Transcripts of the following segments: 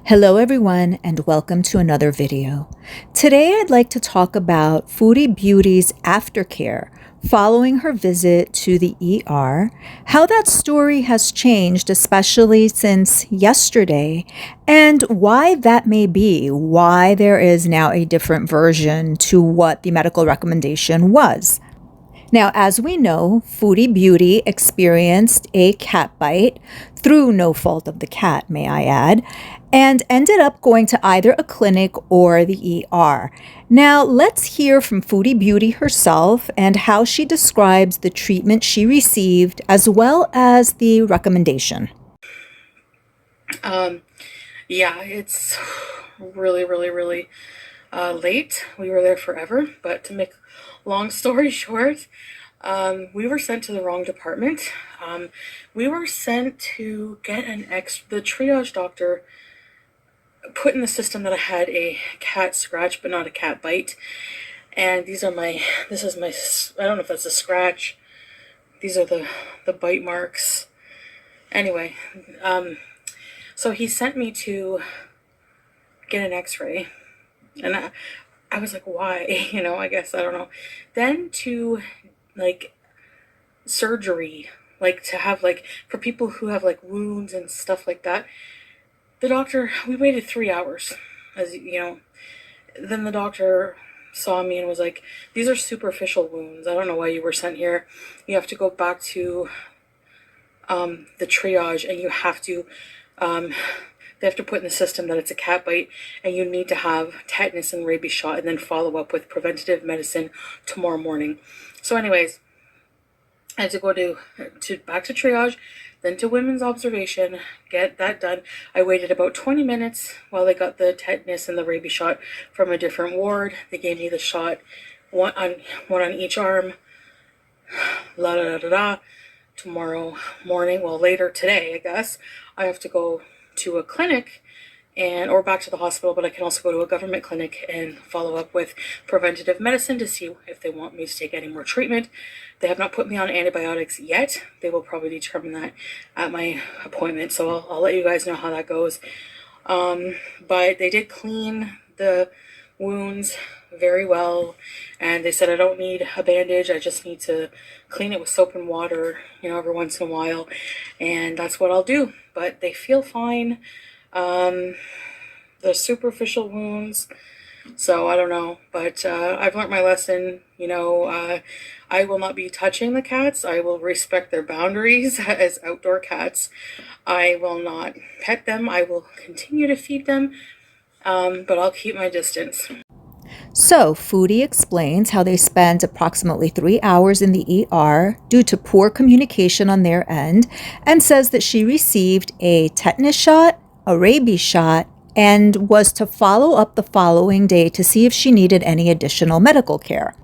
Hello everyone and welcome to another video. Today I'd like to talk about Foodie Beauty's aftercare following her visit to the ER, how that story has changed especially since yesterday, and why that may be, why there is now a different version to what the medical recommendation was. Now, as we know, Foodie Beauty experienced a cat bite through no fault of the cat, may I add, and ended up going to either a clinic or the ER. Now, let's hear from Foodie Beauty herself and how she describes the treatment she received as well as the recommendation. Yeah, it's really late. We were there forever, but to make long story short, we were sent to the wrong department. We were sent to get the triage doctor put in the system that I had a cat scratch, but not a cat bite. And this is my, I don't know if that's a scratch. These are the bite marks. Anyway, so he sent me to get an x-ray. And I was like, why? I guess, I don't know. Then to, surgery, to have, for people who have, wounds and stuff like that. The doctor, we waited 3 hours, Then the doctor saw me and was like, these are superficial wounds. I don't know why you were sent here. You have to go back to the triage, and you have to, they have to put in the system that it's a cat bite, and you need to have tetanus and rabies shot, and then follow up with preventative medicine tomorrow morning. So anyways, I had to go back to triage, then to women's observation, get that done. I waited about 20 minutes while they got the tetanus and the rabies shot from a different ward. They gave me the shot, one on each arm. Tomorrow morning, later today, I guess, I have to go to a clinic or back to the hospital, but I can also go to a government clinic and follow up with preventative medicine to see if they want me to take any more treatment. They have not put me on antibiotics yet. They will probably determine that at my appointment, so I'll let you guys know how that goes. But they did clean the wounds very well, and they said I don't need a bandage, I just need to clean it with soap and water, every once in a while, and that's what I'll do. But they feel fine. They're superficial wounds, so I don't know, but I've learned my lesson. I will not be touching the cats. I will respect their boundaries as outdoor cats. I will not pet them. I will continue to feed them, but I'll keep my distance. So, Foodie explains how they spent approximately 3 hours in the ER due to poor communication on their end, and says that she received a tetanus shot, a rabies shot, and was to follow up the following day to see if she needed any additional medical care.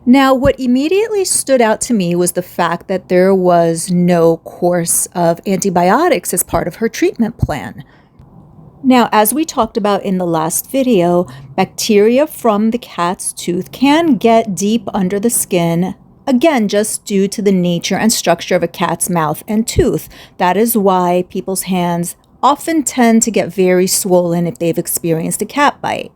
Now, what immediately stood out to me was the fact that there was no course of antibiotics as part of her treatment plan. Now, as we talked about in the last video, bacteria from the cat's tooth can get deep under the skin, again, just due to the nature and structure of a cat's mouth and tooth. That is why people's hands often tend to get very swollen if they've experienced a cat bite.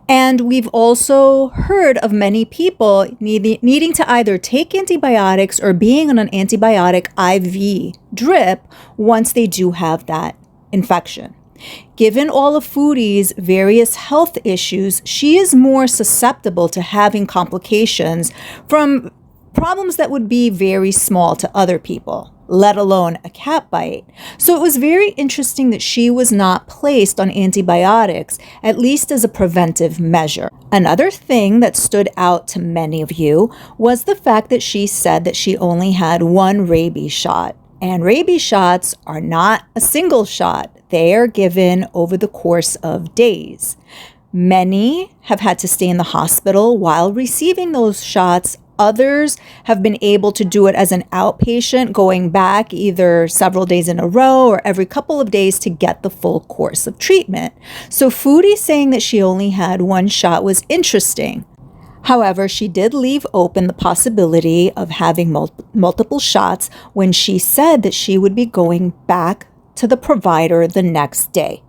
And we've also heard of many people needing to either take antibiotics or being on an antibiotic IV drip once they do have that infection. Given all of Foodie's various health issues, she is more susceptible to having complications from problems that would be very small to other people, let alone a cat bite. So it was very interesting that she was not placed on antibiotics, at least as a preventive measure. Another thing that stood out to many of you was the fact that she said that she only had one rabies shot. And rabies shots are not a single shot. They are given over the course of days. Many have had to stay in the hospital while receiving those shots. Others have been able to do it as an outpatient, going back either several days in a row or every couple of days to get the full course of treatment. So Foodie saying that she only had one shot was interesting. However, she did leave open the possibility of having multiple shots when she said that she would be going back to the provider the next day.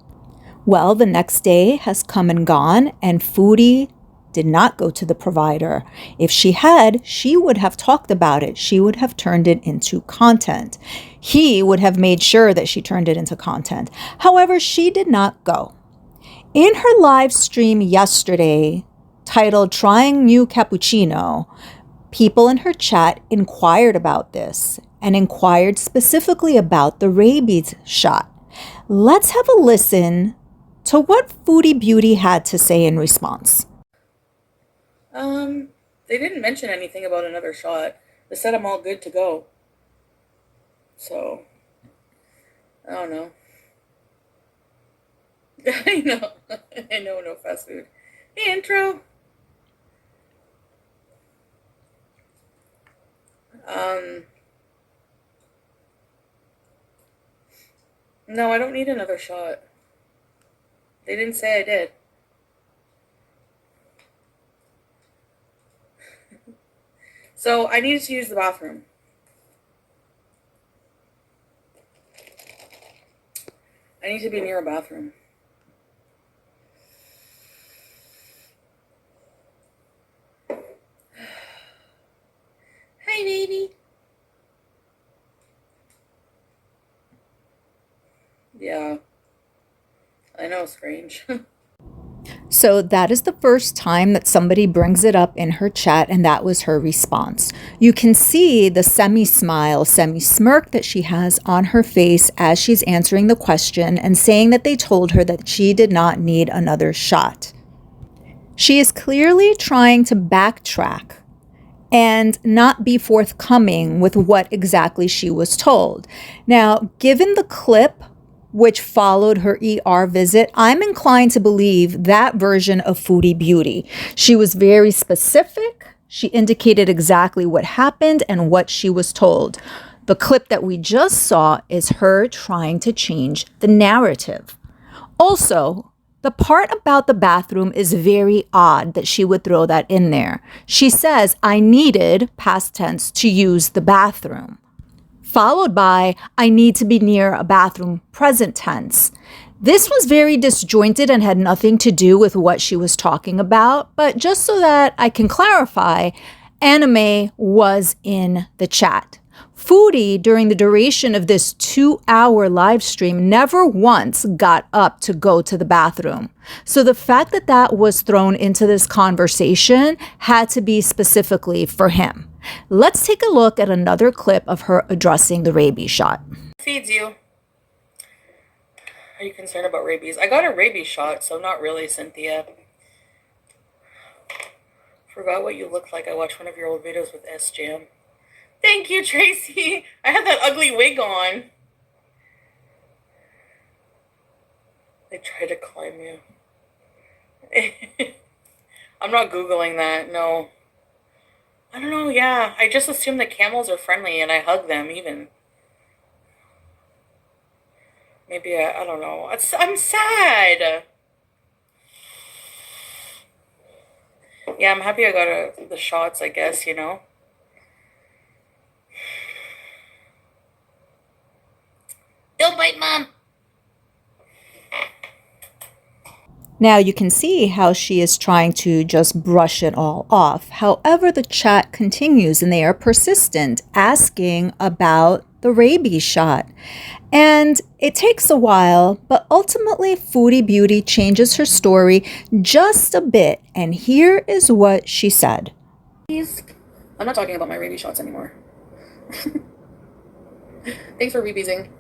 Well, the next day has come and gone, and Foodie did not go to the provider. If she had, she would have talked about it. She would have turned it into content. He would have made sure that she turned it into content. However, she did not go. In her live stream yesterday, titled Trying New Cappuccino, people in her chat inquired about this and inquired specifically about the rabies shot. Let's have a listen to what Foodie Beauty had to say in response. They didn't mention anything about another shot. They said I'm all good to go. So, I don't know. I know. I know, no fast food. Hey, intro. No, I don't need another shot. They didn't say I did. So, I needed to use the bathroom. I need to be near a bathroom. Hi, baby. Yeah. I know, strange. So that is the first time that somebody brings it up in her chat, and that was her response. You can see the semi-smile, semi-smirk that she has on her face as she's answering the question and saying that they told her that she did not need another shot. She is clearly trying to backtrack and not be forthcoming with what exactly she was told. Now, given the clip which followed her ER visit, I'm inclined to believe that version of Foodie Beauty. She was very specific. She indicated exactly what happened and what she was told. The clip that we just saw is her trying to change the narrative. Also, the part about the bathroom is very odd that she would throw that in there. She says, I needed, past tense, to use the bathroom, followed by, I need to be near a bathroom, present tense. This was very disjointed and had nothing to do with what she was talking about, but just so that I can clarify, Anime was in the chat. Foodie, during the duration of this 2-hour live stream, never once got up to go to the bathroom. So the fact that that was thrown into this conversation had to be specifically for him. Let's take a look at another clip of her addressing the rabies shot. Feeds you. Are you concerned about rabies? I got a rabies shot, so not really, Cynthia. Forgot what you look like. I watched one of your old videos with S-Jam. Thank you, Tracy. I had that ugly wig on. They tried to climb you. I'm not Googling that, no. I don't know, yeah. I just assume that camels are friendly and I hug them even. Maybe I don't know. I'm sad. Yeah, I'm happy I got the shots, I guess, you know. Don't bite, Mom. Now you can see how she is trying to just brush it all off. However, the chat continues and they are persistent, asking about the rabies shot. And it takes a while, but ultimately Foodie Beauty changes her story just a bit. And here is what she said. I'm not talking about my rabies shots anymore. Thanks for rebeezing.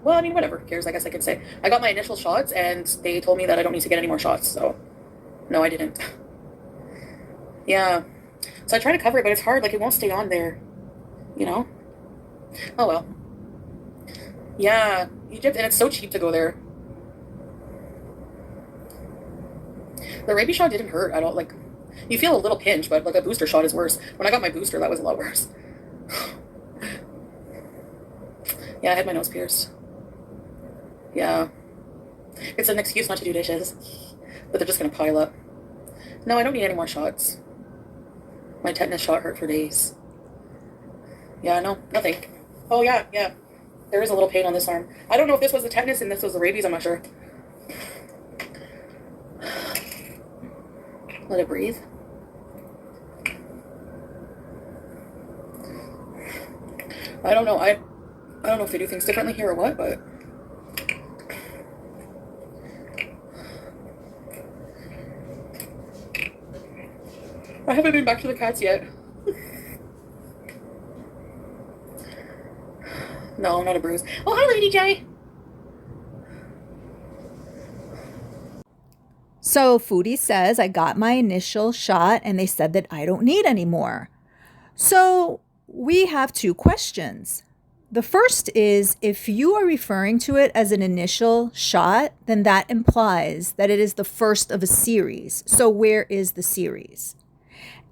Well, I mean, whatever. Who cares? I guess I could say. I got my initial shots, and they told me that I don't need to get any more shots, so... No, I didn't. Yeah. So I try to cover it, but it's hard. Like, it won't stay on there. You know? Oh, well. Yeah. Egypt, and it's so cheap to go there. The rabies shot didn't hurt. I don't, like... You feel a little pinch, but, like, a booster shot is worse. When I got my booster, that was a lot worse. Yeah, I had my nose pierced. Yeah. It's an excuse not to do dishes. But they're just gonna pile up. No, I don't need any more shots. My tetanus shot hurt for days. Yeah, no, nothing. Oh, yeah. There is a little pain on this arm. I don't know if this was the tetanus and this was the rabies. I'm not sure. Let it breathe. I don't know. I don't know if they do things differently here or what, but I haven't been back to the cats yet. No, not a bruise. Oh, hi, Lady J. So Foodie says, I got my initial shot and they said that I don't need any more. So we have two questions. The first is, if you are referring to it as an initial shot, then that implies that it is the first of a series. So where is the series?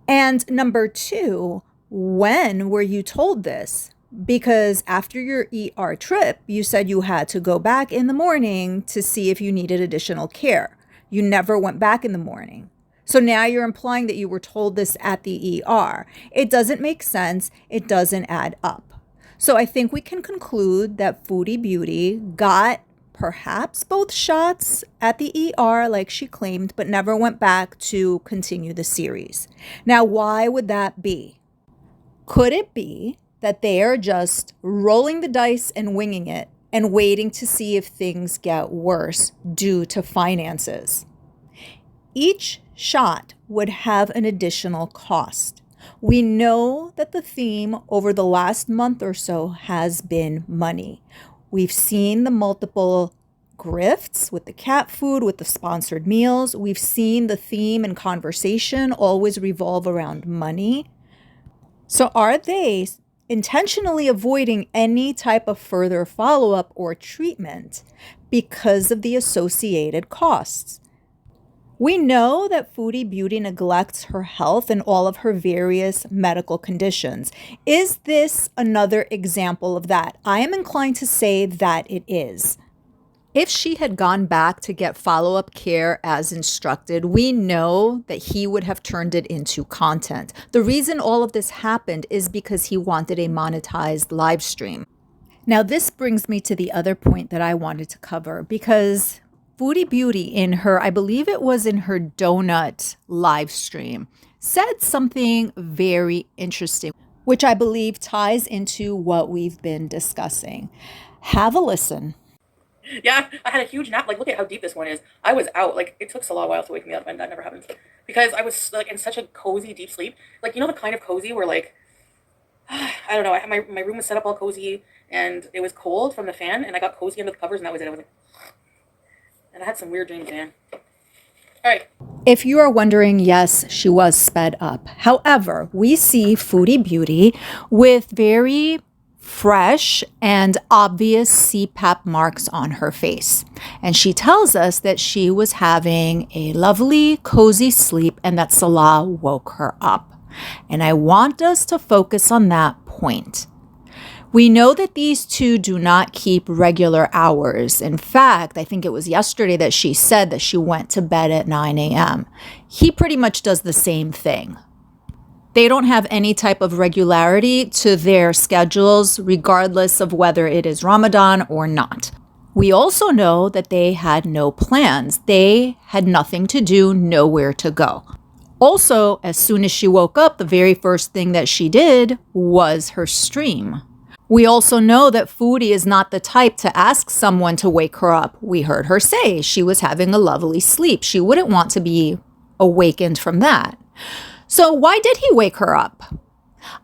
And number two, when were you told this? Because after your ER trip, you said you had to go back in the morning to see if you needed additional care. You never went back in the morning. So now you're implying that you were told this at the ER. It doesn't make sense. It doesn't add up. So I think we can conclude that Foodie Beauty got perhaps both shots at the ER like she claimed, but never went back to continue the series. Now, why would that be? Could it be that they are just rolling the dice and winging it and waiting to see if things get worse due to finances? Each shot would have an additional cost. We know that the theme over the last month or so has been money. We've seen the multiple grifts with the cat food, with the sponsored meals. We've seen the theme and conversation always revolve around money. So are they intentionally avoiding any type of further follow-up or treatment because of the associated costs? We know that Foodie Beauty neglects her health and all of her various medical conditions. Is this another example of that? I am inclined to say that it is. If she had gone back to get follow-up care as instructed, we know that he would have turned it into content. The reason all of this happened is because he wanted a monetized live stream. Now, this brings me to the other point that I wanted to cover, because Foodie Beauty I believe it was in her donut live stream, said something very interesting, which I believe ties into what we've been discussing. Have a listen. Yeah, I had a huge nap. Like, look at how deep this one is. I was out. Like, it took a lot while to wake me up, and that never happens. Because I was, like, in such a cozy, deep sleep. Like, you know the kind of cozy where, like, I don't know, my room was set up all cozy, and it was cold from the fan, and I got cozy under the covers, and that was it. I was like, and I had some weird dreams, man. All right. If you are wondering, yes, she was sped up. However, we see Foodie Beauty with very fresh and obvious CPAP marks on her face. And she tells us that she was having a lovely, cozy sleep and that Salah woke her up. And I want us to focus on that point. We know that these two do not keep regular hours. In fact, I think it was yesterday that she said that she went to bed at 9 a.m. He pretty much does the same thing. They don't have any type of regularity to their schedules, regardless of whether it is Ramadan or not. We also know that they had no plans. They had nothing to do, nowhere to go. Also, as soon as she woke up, the very first thing that she did was her stream. We also know that Foodie is not the type to ask someone to wake her up. We heard her say she was having a lovely sleep. She wouldn't want to be awakened from that. So why did he wake her up?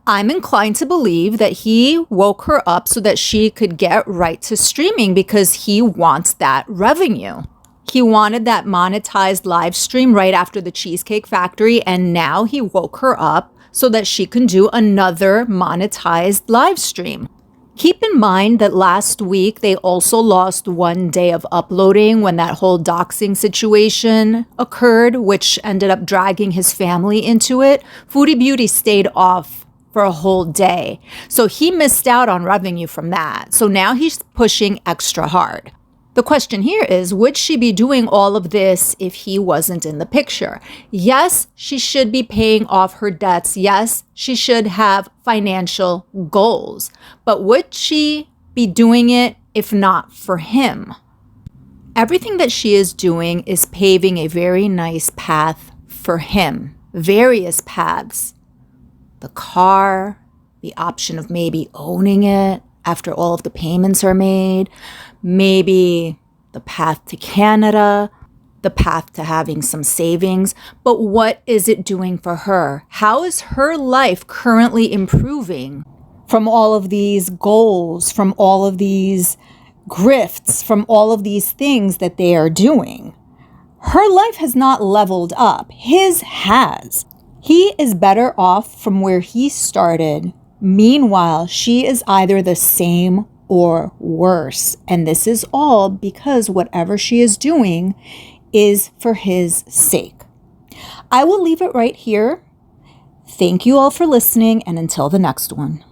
I'm inclined to believe that he woke her up so that she could get right to streaming because he wants that revenue. He wanted that monetized live stream right after the Cheesecake Factory, and now he woke her up so that she can do another monetized live stream. Keep in mind that last week they also lost 1 day of uploading when that whole doxing situation occurred, which ended up dragging his family into it. Foodie Beauty stayed off for a whole day. So he missed out on revenue from that. So now he's pushing extra hard. The question here is, would she be doing all of this if he wasn't in the picture? Yes, she should be paying off her debts. Yes, she should have financial goals. But would she be doing it if not for him? Everything that she is doing is paving a very nice path for him. Various paths. The car, the option of maybe owning it after all of the payments are made, maybe the path to Canada, the path to having some savings. But what is it doing for her? How is her life currently improving from all of these goals, from all of these grifts, from all of these things that they are doing? Her life has not leveled up. His has. He is better off from where he started. Meanwhile, she is either the same or worse. And this is all because whatever she is doing is for his sake. I will leave it right here. Thank you all for listening, and until the next one.